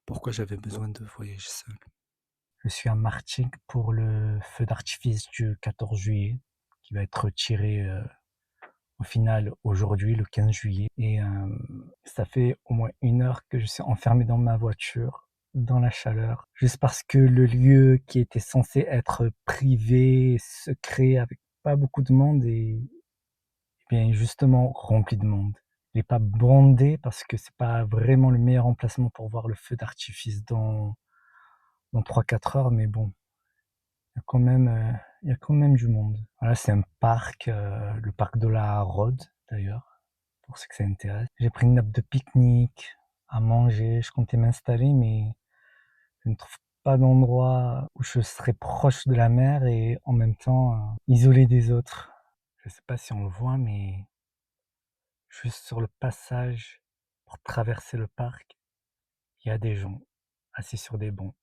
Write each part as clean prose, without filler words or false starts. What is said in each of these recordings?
pourquoi j'avais besoin de voyager seul. Je suis à Martigues pour le feu d'artifice du 14 juillet, qui va être tiré au final aujourd'hui, le 15 juillet. Et ça fait au moins 1 heure que je suis enfermé dans ma voiture, dans la chaleur, juste parce que le lieu qui était censé être privé, secret, avec pas beaucoup de monde, est bien justement rempli de monde. Il n'est pas bondé parce que c'est pas vraiment le meilleur emplacement pour voir le feu d'artifice dans 3-4 heures, mais bon, il y a quand même du monde. Voilà, c'est un parc, le parc de la Rode d'ailleurs, pour ceux que ça intéresse. J'ai pris une nappe de pique-nique, à manger, je comptais m'installer, mais je ne trouve pas d'endroit où je serais proche de la mer et en même temps isolé des autres. Je sais pas si on le voit, mais juste sur le passage pour traverser le parc, il y a des gens assis sur des bancs.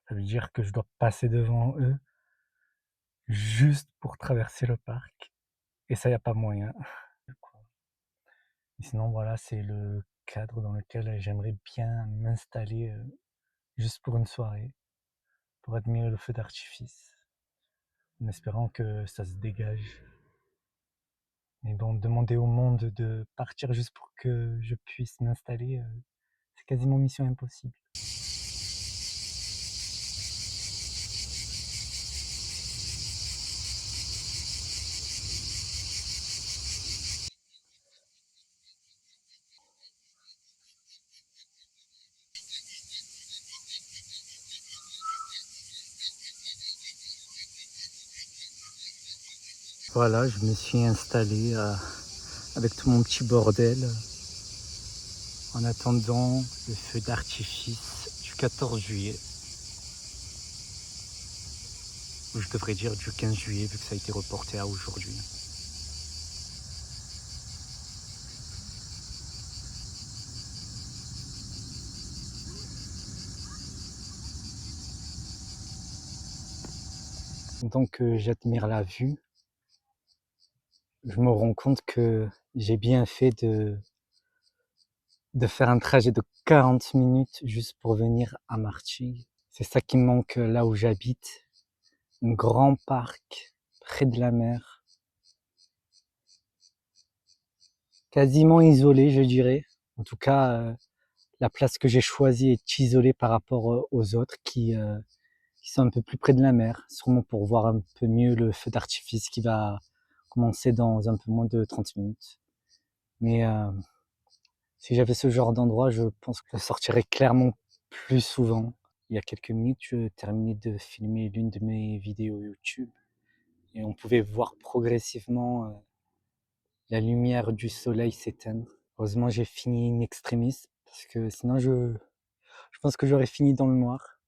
Ça veut dire que je dois passer devant eux juste pour traverser le parc. Et ça, il n'y a pas moyen. Et sinon, voilà, c'est le cadre dans lequel j'aimerais bien m'installer juste pour une soirée, pour admirer le feu d'artifice, en espérant que ça se dégage. Mais bon, demander au monde de partir juste pour que je puisse m'installer, c'est quasiment mission impossible. Voilà, je me suis installé avec tout mon petit bordel en attendant le feu d'artifice du 14 juillet. Ou je devrais dire du 15 juillet vu que ça a été reporté à aujourd'hui. Donc j'admire la vue, je me rends compte que j'ai bien fait de faire un trajet de 40 minutes juste pour venir à Martigues. C'est ça qui me manque là où j'habite. Un grand parc près de la mer, quasiment isolé, je dirais. En tout cas, la place que j'ai choisie est isolée par rapport aux autres qui sont un peu plus près de la mer, sûrement pour voir un peu mieux le feu d'artifice qui va commencer dans un peu moins de 30 minutes. Mais si j'avais ce genre d'endroit, je pense que je sortirais clairement plus souvent. Il y a quelques minutes, je terminais de filmer l'une de mes vidéos YouTube et on pouvait voir progressivement la lumière du soleil s'éteindre. Heureusement, j'ai fini in extremis parce que sinon je pense que j'aurais fini dans le noir,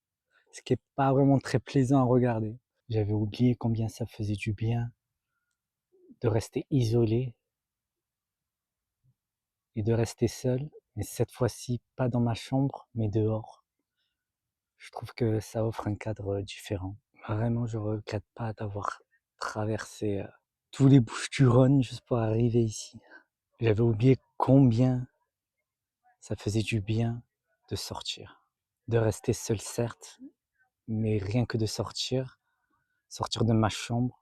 ce qui est pas vraiment très plaisant à regarder. J'avais oublié combien ça faisait du bien de rester isolé et de rester seul, mais cette fois-ci pas dans ma chambre, mais dehors. Je trouve que ça offre un cadre différent. Vraiment, je regrette pas d'avoir traversé tous les Bouches-du-Rhône juste pour arriver ici. J'avais oublié combien ça faisait du bien de sortir. De rester seul certes, mais rien que de sortir, sortir de ma chambre,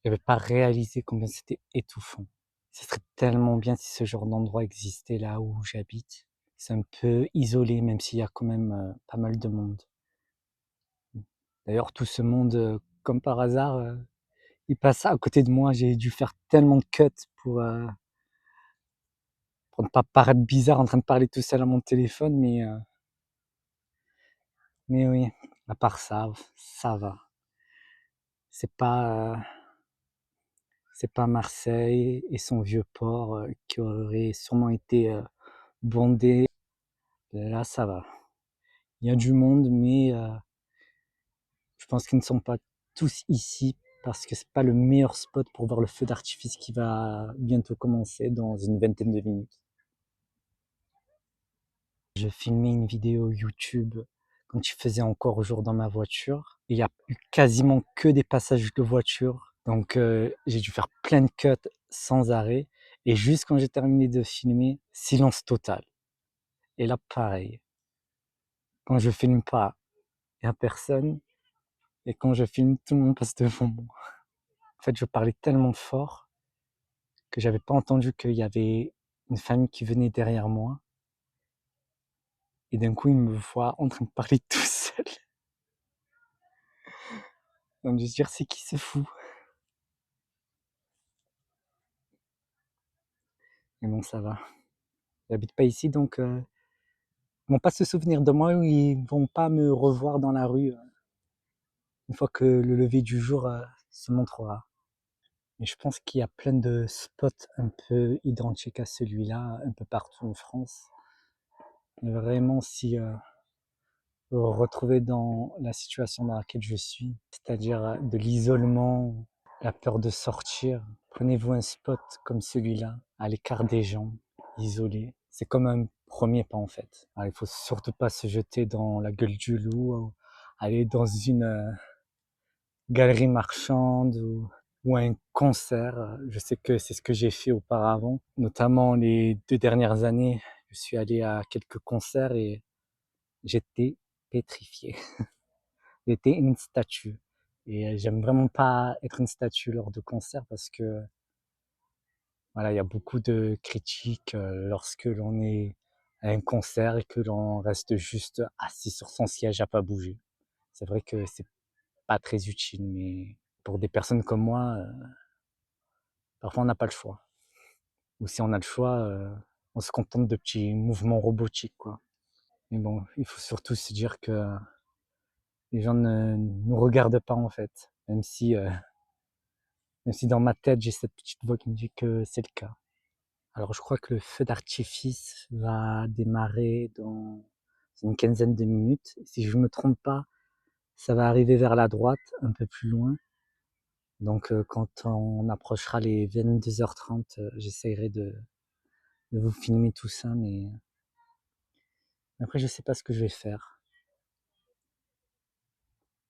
j'avais pas réalisé combien c'était étouffant. Ce serait tellement bien si ce genre d'endroit existait là où j'habite. C'est un peu isolé, même s'il y a quand même pas mal de monde. D'ailleurs, tout ce monde, comme par hasard, il passe à côté de moi. J'ai dû faire tellement de cuts pour ne pas paraître bizarre en train de parler tout seul à mon téléphone, mais oui, à part ça, ça va. C'est pas, euh, c'est pas Marseille et son vieux port qui aurait sûrement été bondé. Là, ça va. Il y a du monde, mais je pense qu'ils ne sont pas tous ici parce que c'est pas le meilleur spot pour voir le feu d'artifice qui va bientôt commencer dans une vingtaine de minutes. Je filmais une vidéo YouTube quand il faisait encore jour dans ma voiture. Il y a eu quasiment que des passages de voiture. Donc j'ai dû faire plein de cuts sans arrêt. Et juste quand j'ai terminé de filmer, silence total. Et là, pareil. Quand je filme pas, il y a personne. Et quand je filme, tout le monde passe devant moi. En fait, je parlais tellement fort que j'avais pas entendu qu'il y avait une famille qui venait derrière moi. Et d'un coup, ils me voient en train de parler tout seul. Donc, je me dire, c'est qui ce fou? Mais bon, ça va. J'habite pas ici, donc ils vont pas se souvenir de moi ou ils vont pas me revoir dans la rue une fois que le lever du jour se montrera. Mais je pense qu'il y a plein de spots un peu identiques à celui-là, un peu partout en France. Mais vraiment, si vous vous retrouvez dans la situation dans laquelle je suis, c'est-à-dire de l'isolement, la peur de sortir, prenez-vous un spot comme celui-là, à l'écart des gens, isolé. C'est comme un premier pas en fait. Alors, il faut surtout pas se jeter dans la gueule du loup, aller dans une galerie marchande ou un concert. Je sais que c'est ce que j'ai fait auparavant, notamment les 2 dernières années. Je suis allé à quelques concerts et j'étais pétrifié. J'étais une statue. Et j'aime vraiment pas être une statue lors de concerts parce que voilà, il y a beaucoup de critiques lorsque l'on est à un concert et que l'on reste juste assis sur son siège à pas bouger. C'est vrai que c'est pas très utile, mais pour des personnes comme moi, parfois on n'a pas le choix. Ou si on a le choix, on se contente de petits mouvements robotiques, quoi. Mais bon, il faut surtout se dire que les gens ne nous regardent pas en fait, même si dans ma tête j'ai cette petite voix qui me dit que c'est le cas. Alors je crois que le feu d'artifice va démarrer dans une quinzaine de minutes. Si je ne me trompe pas, ça va arriver vers la droite, un peu plus loin. Donc quand on approchera les 22h30, j'essaierai de vous filmer tout ça, mais après je sais pas ce que je vais faire.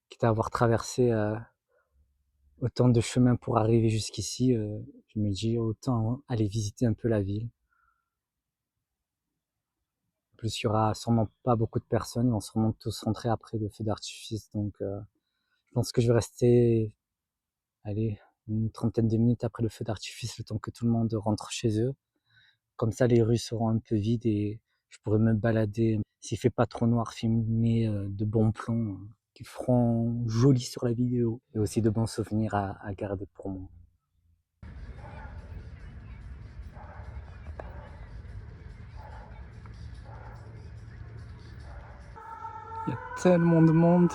Quitte à avoir traversé autant de chemin pour arriver jusqu'ici, je me dis autant aller visiter un peu la ville. En plus, il y aura sûrement pas beaucoup de personnes, ils vont sûrement tous rentrer après le feu d'artifice, donc je pense que je vais rester, allez, une trentaine de minutes après le feu d'artifice, le temps que tout le monde rentre chez eux. Comme ça, les rues seront un peu vides et je pourrais me balader. S'il fait pas trop noir, filmer de bons plans qui feront joli sur la vidéo et aussi de bons souvenirs à garder pour moi. Il y a tellement de monde.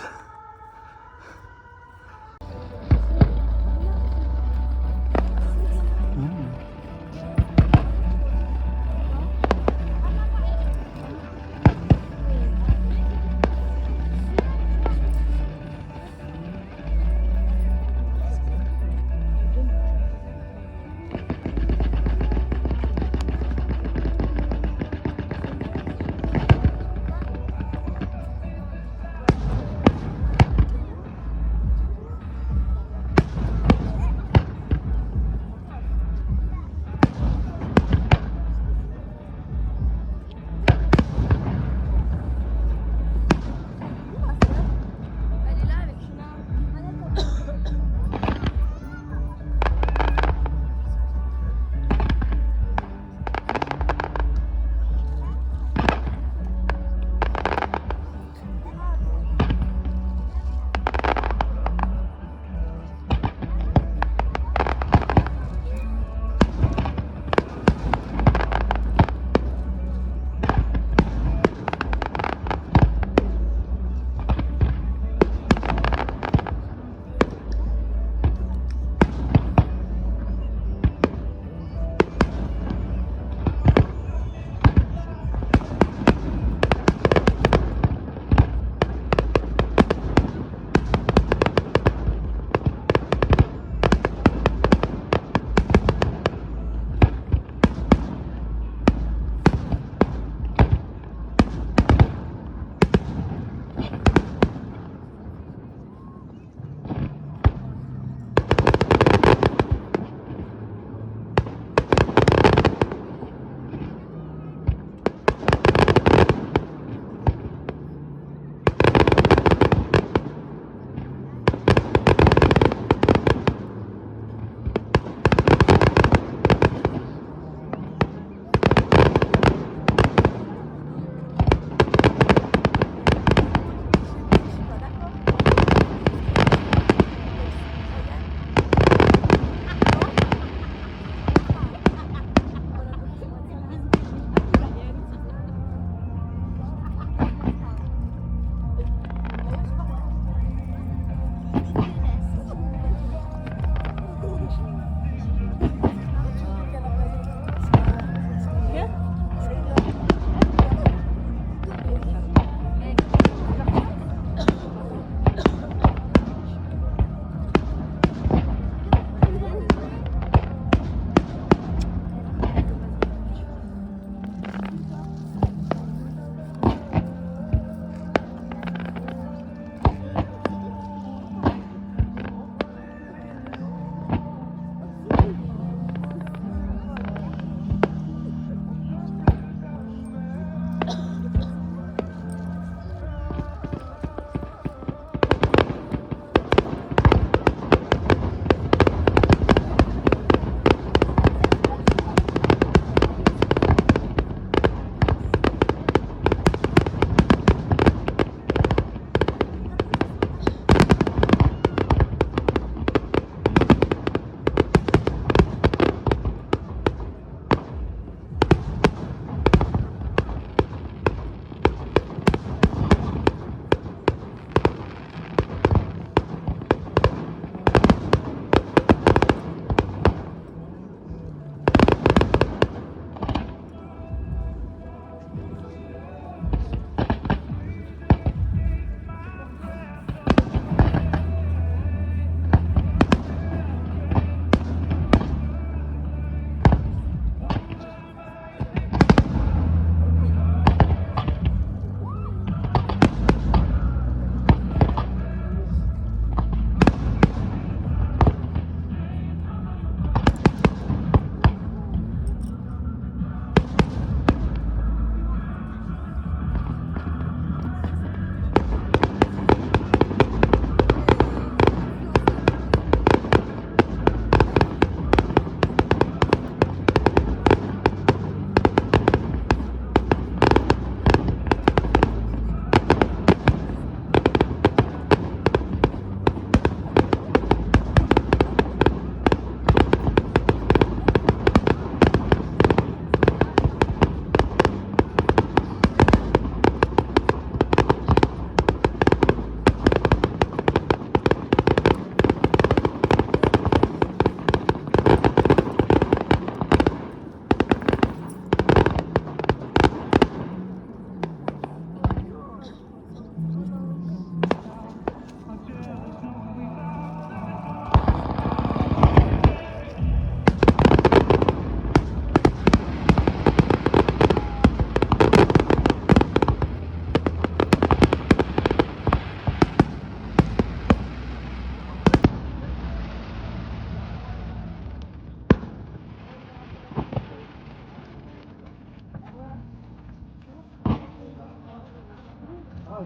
Ça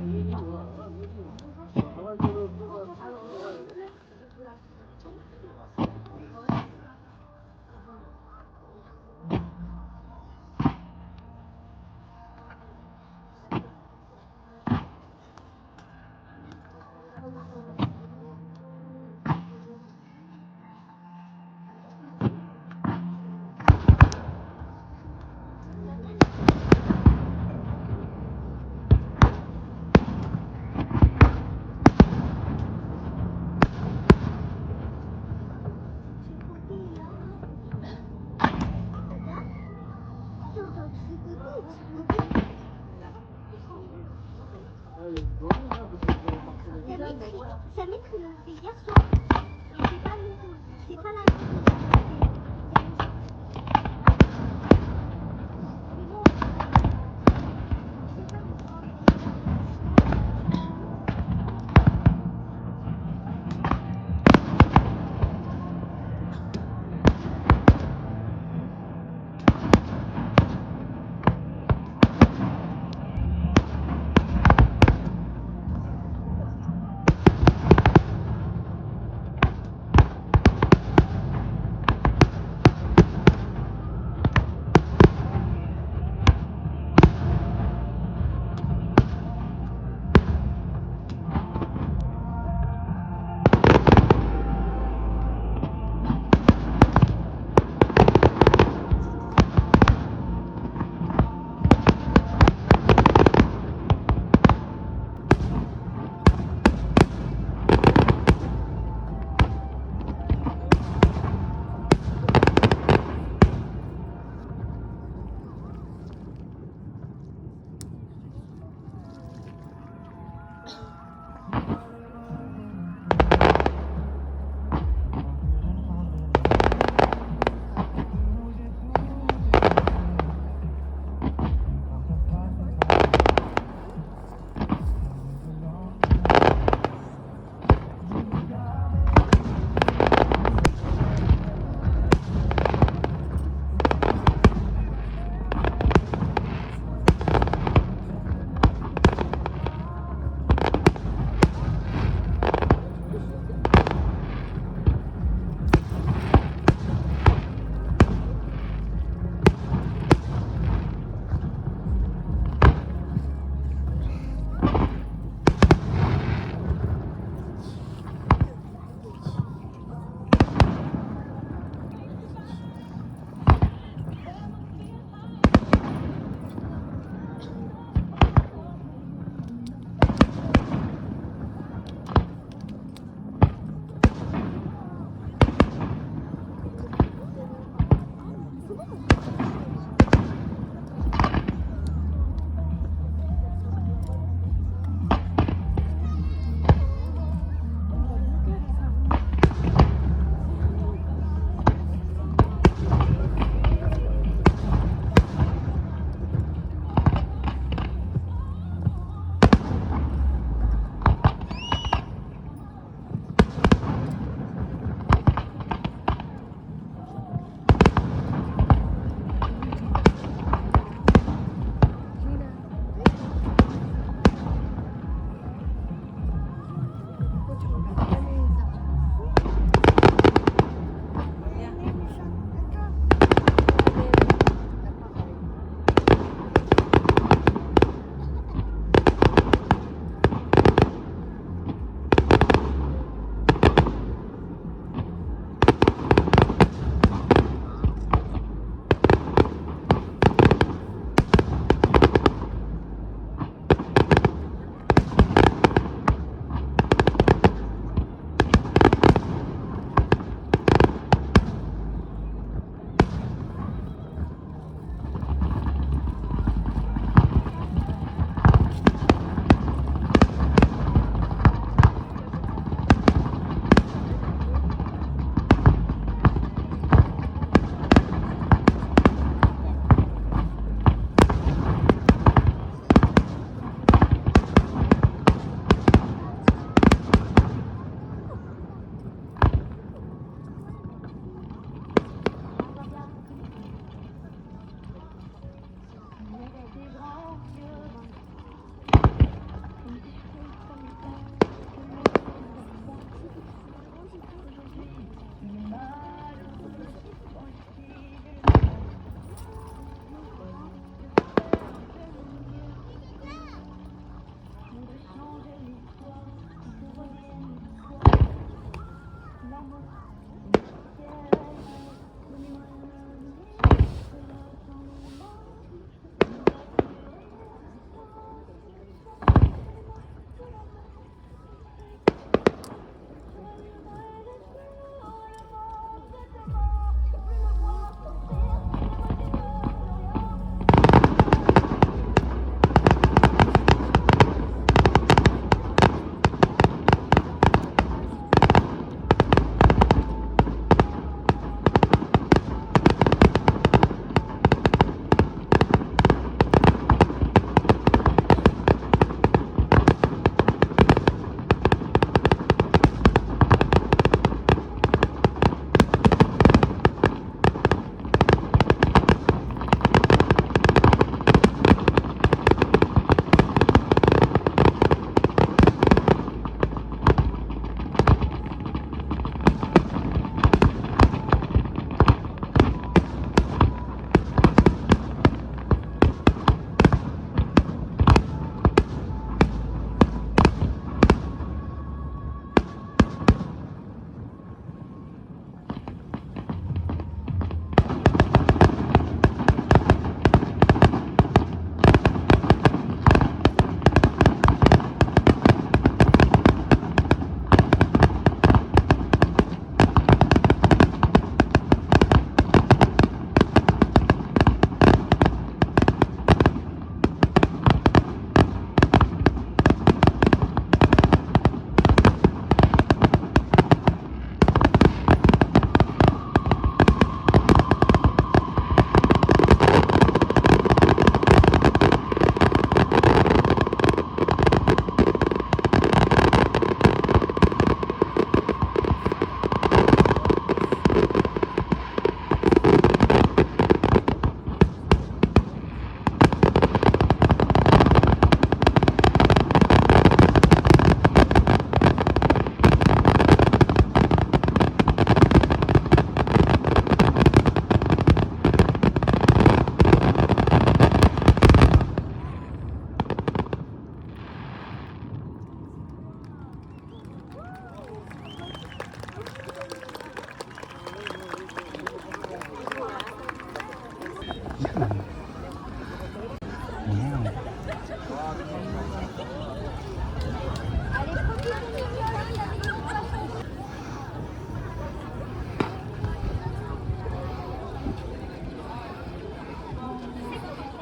met le hier soir. C'est pas la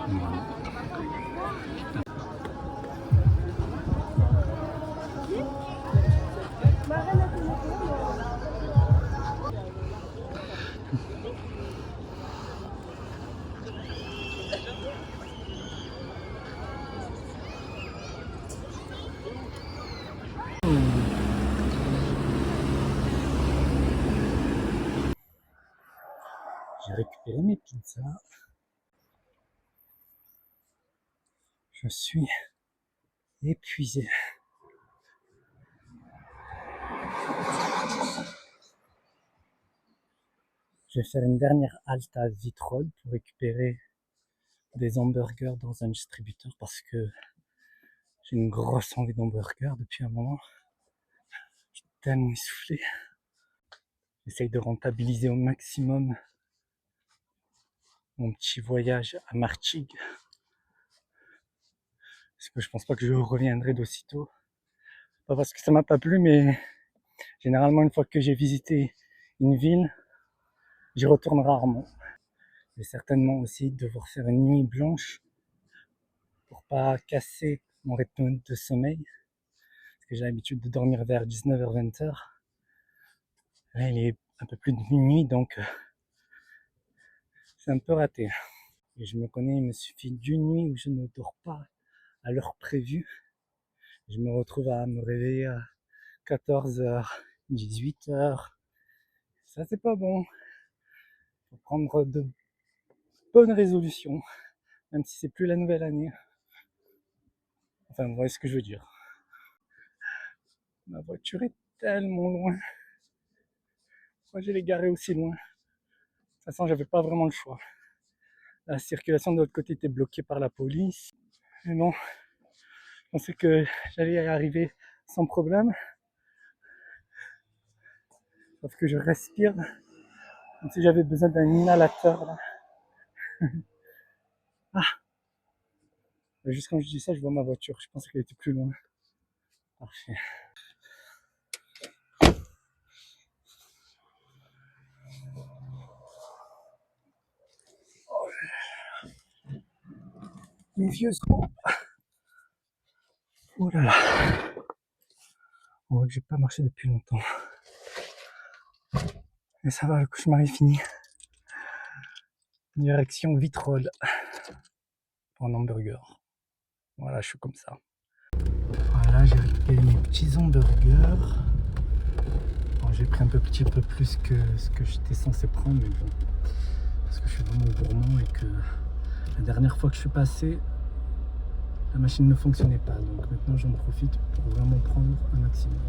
J'ai récupéré mes pizzas. Je suis épuisé. Je vais faire une dernière halte à Vitrolles pour récupérer des hamburgers dans un distributeur parce que j'ai une grosse envie d'hamburgers depuis un moment. Je suis tellement essoufflé. J'essaye de rentabiliser au maximum mon petit voyage à Martigues. Parce que je pense pas que je reviendrai d'aussitôt. Pas parce que ça m'a pas plu, mais généralement une fois que j'ai visité une ville, j'y retourne rarement. Je vais certainement aussi devoir faire une nuit blanche pour pas casser mon rythme de sommeil. Parce que j'ai l'habitude de dormir vers 19h-20h. Là, il est un peu plus de minuit, donc c'est un peu raté. Et je me connais, il me suffit d'une nuit où je ne dors pas à l'heure prévue. Je me retrouve à me réveiller à 14h, 18h. Ça, c'est pas bon. Faut prendre de bonnes résolutions, même si c'est plus la nouvelle année. Enfin, vous voyez ce que je veux dire. Ma voiture est tellement loin. Pourquoi j'ai les garé aussi loin? De toute façon, j'avais pas vraiment le choix. La circulation de l'autre côté était bloquée par la police. Mais bon, je pensais que j'allais y arriver sans problème. Sauf que je respire comme si j'avais besoin d'un inhalateur là. Ah, juste quand je dis ça, je vois ma voiture. Je pensais qu'elle était plus loin. Parfait. Mes vieux os. Oh là là. On voit que j'ai pas marché depuis longtemps. Mais ça va, le cauchemar est fini. Direction Vitrolles pour un hamburger. Voilà, je suis comme ça. Voilà, j'ai récupéré mes petits hamburgers. Bon, j'ai pris un petit peu plus que ce que j'étais censé prendre, mais bon, parce que je suis vraiment gourmand et que la dernière fois que je suis passé, la machine ne fonctionnait pas. Donc maintenant, j'en profite pour vraiment prendre un maximum.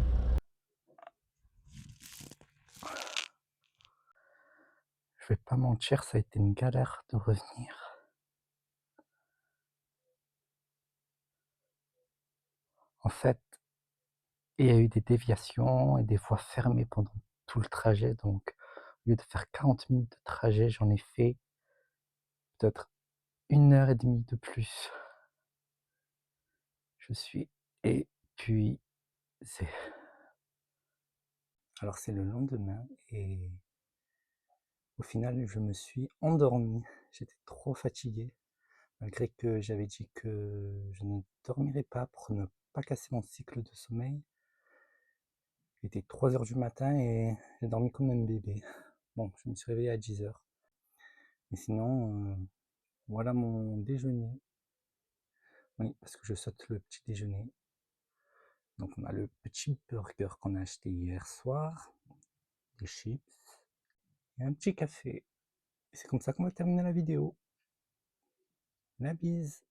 Je vais pas mentir, ça a été une galère de revenir. En fait, il y a eu des déviations et des voies fermées pendant tout le trajet. Donc, au lieu de faire 40 minutes de trajet, j'en ai fait peut-être 1h30 de plus. Je suis épuisé. Alors, c'est le lendemain et au final, je me suis endormi. J'étais trop fatigué, malgré que j'avais dit que je ne dormirais pas pour ne pas casser mon cycle de sommeil. Il était 3h du matin et j'ai dormi comme un bébé. Bon, je me suis réveillé à 10h. Mais sinon, voilà mon déjeuner. Oui, parce que je saute le petit déjeuner. Donc on a le petit burger qu'on a acheté hier soir, des chips et un petit café. Et c'est comme ça qu'on va terminer la vidéo. La bise!